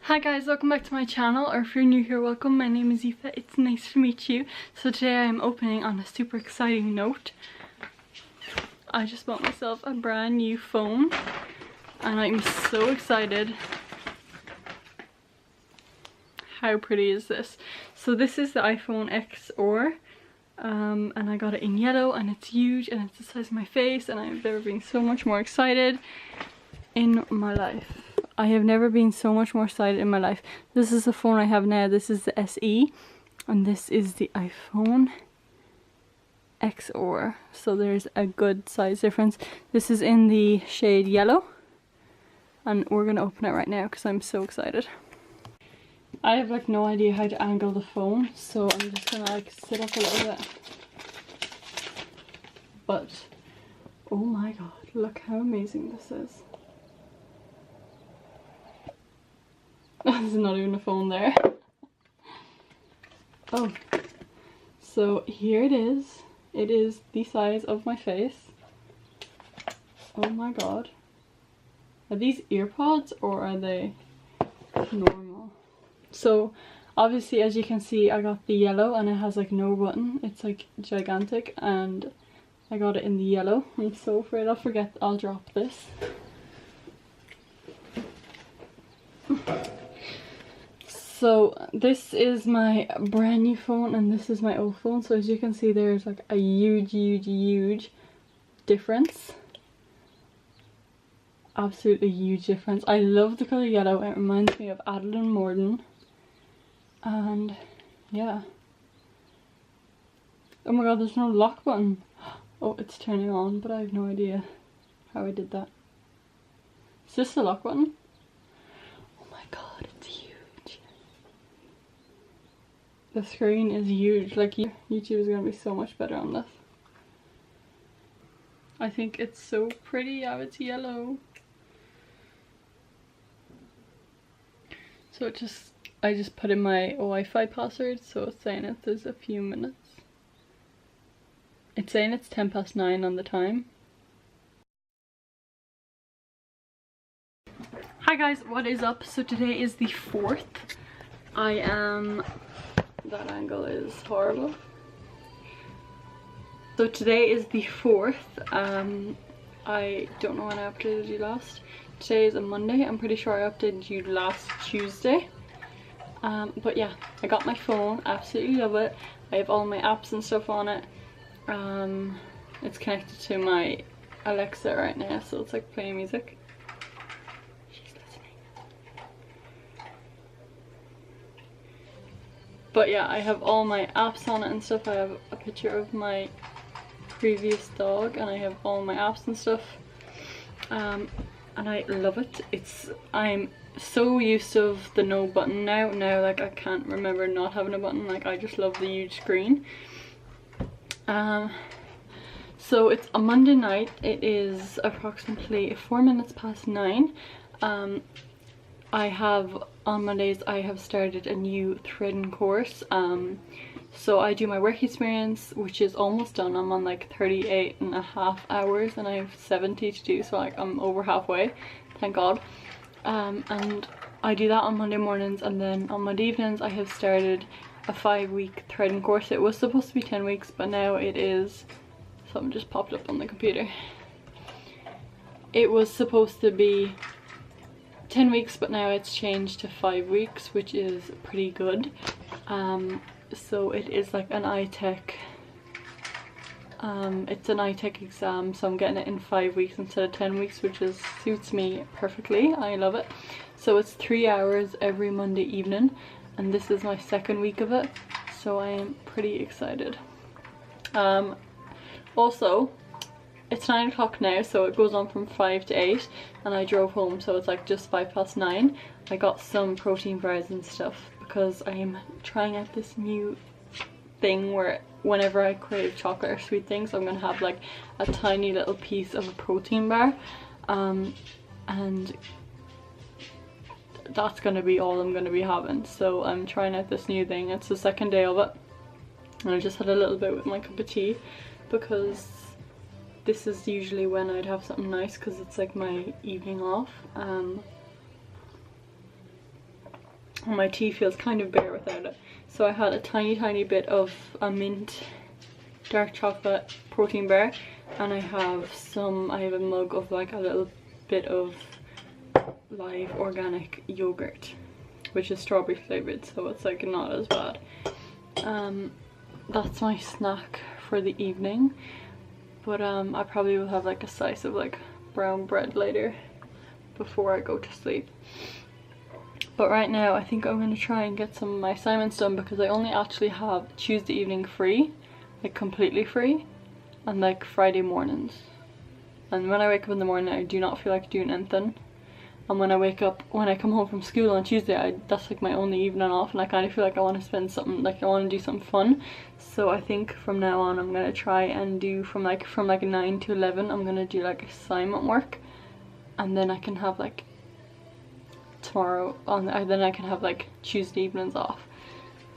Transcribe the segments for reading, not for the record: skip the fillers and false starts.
Hi guys, welcome back to my channel, or if you're new here, welcome. My name is Aoife. It's nice to meet you. So today I'm opening on a super exciting note. I just bought myself a brand new phone and I'm so excited. How pretty is this? So this is the iPhone XR and I got it in yellow and it's huge and it's the size of my face, and I've never been so much more excited in my life. I have never been so much more excited in my life. This is the phone I have now. This is the SE and this is the iPhone XR. So there's a good size difference. This is in the shade yellow and we're gonna open it right now because I'm so excited. I have like no idea how to angle the phone, so I'm just gonna like sit up a little bit. But oh my god, look how amazing this is. There's not even a phone there. Oh, so here it is. It is the size of my face. Oh my god. Are these earpods or are they normal? So obviously, as you can see, I got the yellow and it has like no button. It's like gigantic and I got it in the yellow. I'm so afraid I'll forget. I'll drop this. So this is my brand new phone and this is my old phone. So as you can see, there's like a huge difference. Absolutely huge difference. I love the colour yellow. It reminds me of Adeline Morden. And yeah. Oh my god, there's no lock button. Oh, it's turning on, but I have no idea how I did that. Is this the lock button? Oh my god, it's huge. The screen is huge. Like, YouTube is going to be so much better on this. I think it's so pretty how it's yellow. So I just put in my Wi-Fi password, so it's saying it there's a few minutes. It's saying it's 9:10 on the time. Hi guys, what is up? So today is the 4th. That angle is horrible. So today is the 4th. I don't know when I updated you last. Today is a Monday. I'm pretty sure I updated you last Tuesday. But yeah, I got my phone. Absolutely love it. I have all my apps and stuff on it. It's connected to my Alexa right now, so it's like playing music. She's listening. But yeah, I have all my apps on it and stuff. I have a picture of my previous dog and I have all my apps and stuff. And I love it. I'm so used to the no button now. Like I can't remember not having a button. Like I just love the huge screen. So it's a Monday night. It is approximately 4 minutes past 9. On Mondays I have started a new threading course. So I do my work experience, which is almost done. I'm on like 38.5 hours and I have 70 to do, so like I'm over halfway, thank god. And I do that on Monday mornings, and then on Monday evenings I have started a 5-week threading course. It was supposed to be 10 weeks, but now it is, something just popped up on the computer. It was supposed to be 10 weeks, but now it's changed to 5 weeks, which is pretty good. So it is like an iTech, it's an iTech exam, so I'm getting it in 5 weeks instead of 10 weeks, which suits me perfectly. I love it. So it's 3 hours every Monday evening, and this is my 2nd week of it, so I am pretty excited. Also, it's 9 o'clock now, so it goes on from 5 to 8, and I drove home, so it's like just 9:05. I got some protein bars and stuff because I am trying out this new thing where whenever I crave chocolate or sweet things, I'm gonna have like a tiny little piece of a protein bar, and that's gonna be all I'm gonna be having. So I'm trying out this new thing. It's the 2nd day of it, and I just had a little bit with my cup of tea because this is usually when I'd have something nice because it's like my evening off. and my tea feels kind of bare without it. So I had a tiny bit of a mint dark chocolate protein bar, and I have a mug of like a little bit of live organic yogurt, which is strawberry flavored, so it's like not as bad. That's my snack for the evening, but I probably will have like a slice of like brown bread later before I go to sleep. But right now I think I'm going to try and get some of my assignments done, because I only actually have Tuesday evening free, like completely free, and like Friday mornings. And when I wake up in the morning I do not feel like doing anything. And when I come home from school on Tuesday, that's like my only evening off, and I kind of feel like I want to spend something, like I want to do something fun. So I think from now on I'm going to try and do from like 9 to 11, I'm going to do like assignment work, and then I can have like tomorrow on, then I can have like Tuesday evenings off.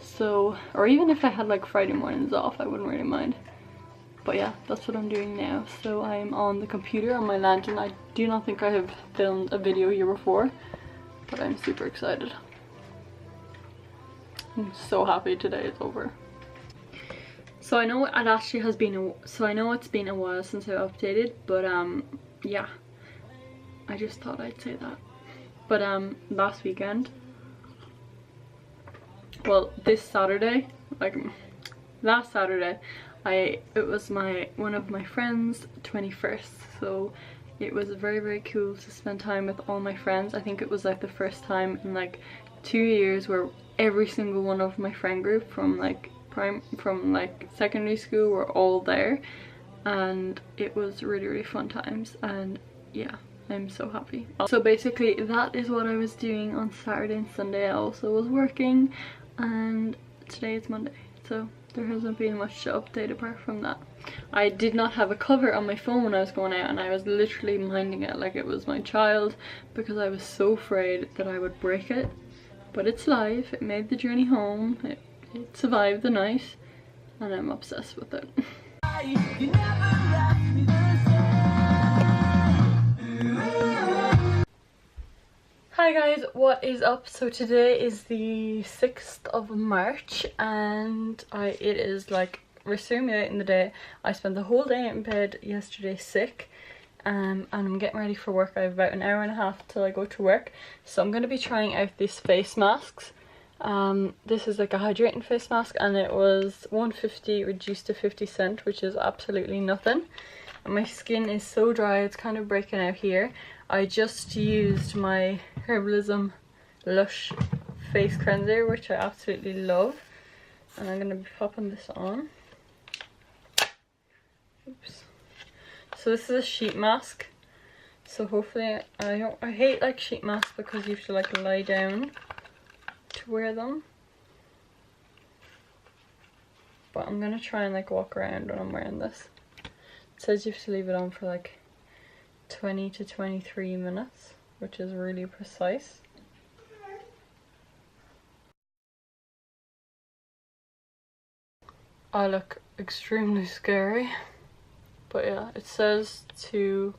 So, or even if I had like Friday mornings off, I wouldn't really mind. But yeah, that's what I'm doing now. So I'm on the computer on my lantern. I do not think I have filmed a video here before, but I'm super excited. I'm so happy today is over. So I know it actually has been I know it's been a while since I updated, but yeah, I just thought I'd say that. But last weekend, well, this Saturday, like last Saturday, it was one of my friends' 21st, so it was very cool to spend time with all my friends. I think it was like the first time in like 2 years where every single one of my friend group from like secondary school were all there, and it was really fun times, and yeah, I'm so happy. So basically that is what I was doing on Saturday and Sunday. I also was working, and today is Monday, so there hasn't been much to update apart from that. I did not have a cover on my phone when I was going out, and I was literally minding it like it was my child, because I was so afraid that I would break it. But it's live, it made the journey home, it survived the night, and I'm obsessed with it. Hi guys, what is up? So today is the 6th of March, and it is like extremely late in the day. I spent the whole day in bed yesterday sick, and I'm getting ready for work. I have about an hour and a half till I go to work, so I'm going to be trying out these face masks. This is like a hydrating face mask, and it was $1.50 reduced to 50 cents, which is absolutely nothing. And my skin is so dry, it's kind of breaking out here. I just used my Herbalism Lush face cleanser, which I absolutely love, and I'm going to be popping this on. Oops. So this is a sheet mask, so hopefully I hate like sheet masks because you have to like lie down to wear them, but I'm gonna try and like walk around when I'm wearing this. It says you have to leave it on for like 20 to 23 minutes, which is really precise. I look extremely scary, but yeah, it says to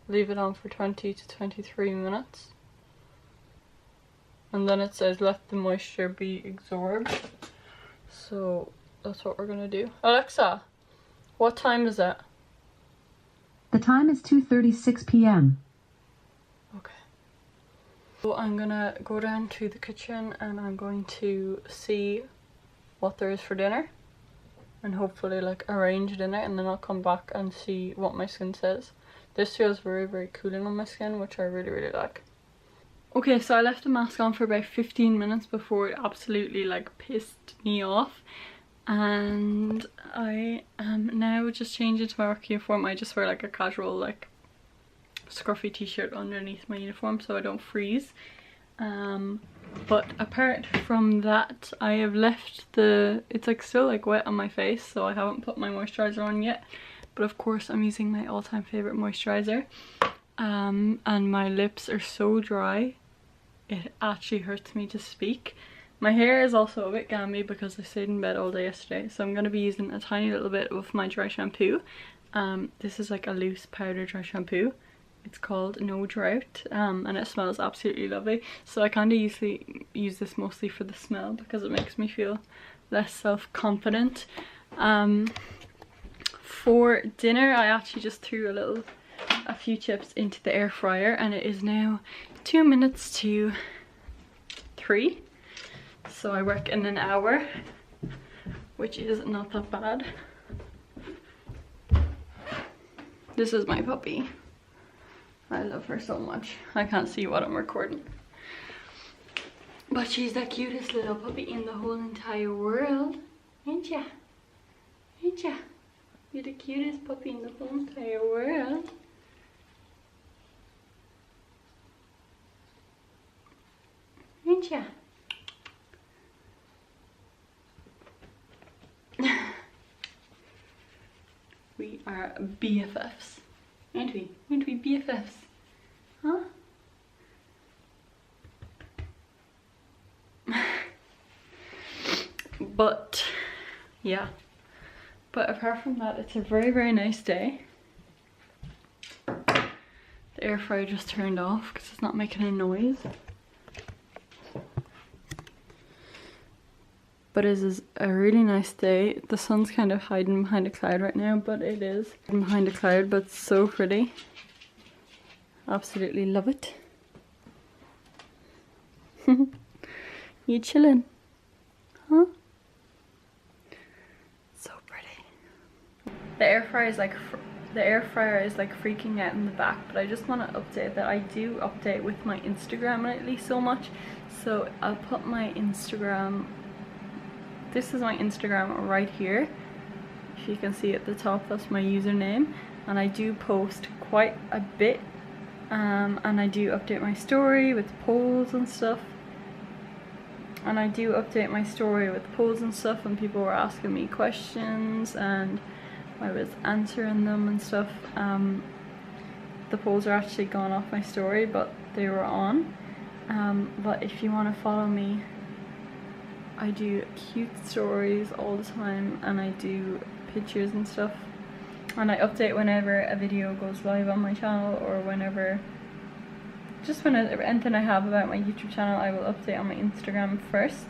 leave it on for 20 to 23 minutes, and then it says let the moisture be absorbed. So that's what we're gonna do. Alexa, what time is it? The time is 2:36 p.m. Okay. So I'm gonna go down to the kitchen and I'm going to see what there is for dinner, and hopefully like arrange dinner, and then I'll come back and see what my skin says. This feels very cooling on my skin, which I really like. Okay, so I left the mask on for about 15 minutes before it absolutely like pissed me off, and I am now just changing to my work uniform. I just wear like a casual like scruffy t-shirt underneath my uniform so I don't freeze. But apart from that, I have left it's like still like wet on my face, so I haven't put my moisturizer on yet, but of course I'm using my all-time favorite moisturizer. And my lips are so dry it actually hurts me to speak. My hair is also a bit gammy because I stayed in bed all day yesterday, so I'm going to be using a tiny little bit of my dry shampoo. This is like a loose powder dry shampoo, It's called No Drought, and it smells absolutely lovely. So I kind of usually use this mostly for the smell because it makes me feel less self-confident. For dinner I actually just threw a few chips into the air fryer, and it is now 2 minutes to 3. So I work in an hour, which is not that bad. This is my puppy. I love her so much. I can't see what I'm recording, but she's the cutest little puppy in the whole entire world. Ain't ya? Ain't ya? You're the cutest puppy in the whole entire world. Ain't ya? We are BFFs. Ain't we? Ain't we BFFs? Huh? But yeah. But apart from that, it's a very, very nice day. The air fryer just turned off because it's not making a noise. But it is a really nice day. The sun's kind of hiding behind a cloud right now, but it is behind a cloud, but it's so pretty. Absolutely love it. You chilling? Huh? So pretty. The air fryer is like freaking out in the back, but I just want to update that I do update with my Instagram lately so much. So I'll put my Instagram. This is my Instagram right here. If you can see at the top, that's my username. And I do post quite a bit. And I do update my story with polls and stuff. And people were asking me questions and I was answering them and stuff. The polls are actually gone off my story, but they were on. But if you want to follow me, I do cute stories all the time, and I do pictures and stuff, and I update whenever a video goes live on my channel, or whenever anything I have about my YouTube channel I will update on my Instagram first.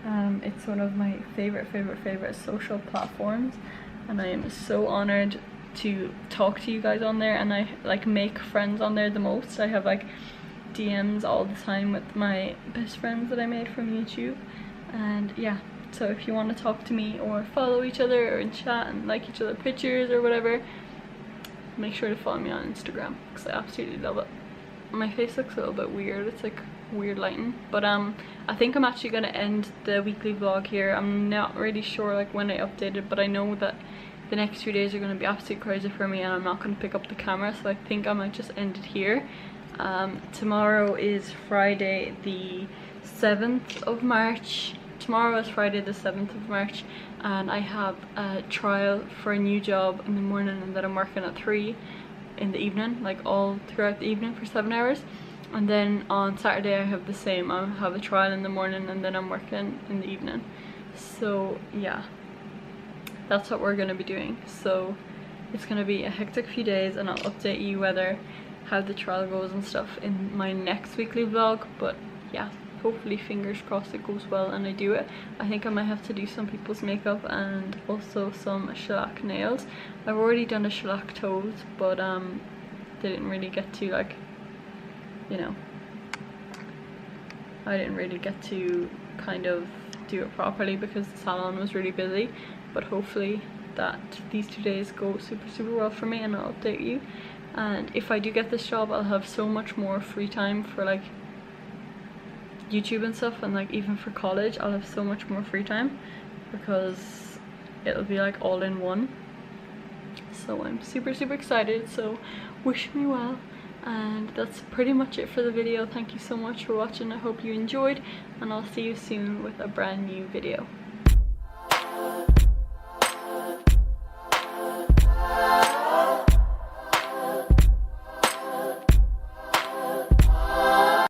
It's one of my favorite social platforms, and I am so honored to talk to you guys on there, and I like make friends on there the most. I have like DMs all the time with my best friends that I made from YouTube. And yeah, so if you want to talk to me or follow each other or chat and like each other's pictures or whatever, make sure to follow me on Instagram because I absolutely love it. My face looks a little bit weird, it's like weird lighting, but I think I'm actually going to end the weekly vlog here. I'm not really sure like when I updated, but I know that the next 2 days are going to be absolutely crazy for me and I'm not going to pick up the camera, so I think I might just end it here. Tomorrow is Friday the 7th of March. Tomorrow is Friday the 7th of March, and I have a trial for a new job in the morning, and then I'm working at 3 in the evening, like all throughout the evening for 7 hours. And then on Saturday I have the same. I have a trial in the morning and then I'm working in the evening. So yeah, that's what we're going to be doing. So it's going to be a hectic few days, and I'll update you how the trial goes and stuff in my next weekly vlog. But yeah, hopefully fingers crossed it goes well and I do it. I think I might have to do some people's makeup and also some shellac nails. I've already done the shellac toes, but didn't really get to, like, you know, I didn't really get to kind of do it properly because the salon was really busy. But hopefully that these 2 days go super well for me, and I'll update you. And if I do get this job, I'll have so much more free time for like YouTube and stuff, and like even for college I'll have so much more free time because it'll be like all in one. So I'm super excited, so wish me well. And that's pretty much it for the video. Thank you so much for watching. I hope you enjoyed, and I'll see you soon with a brand new video.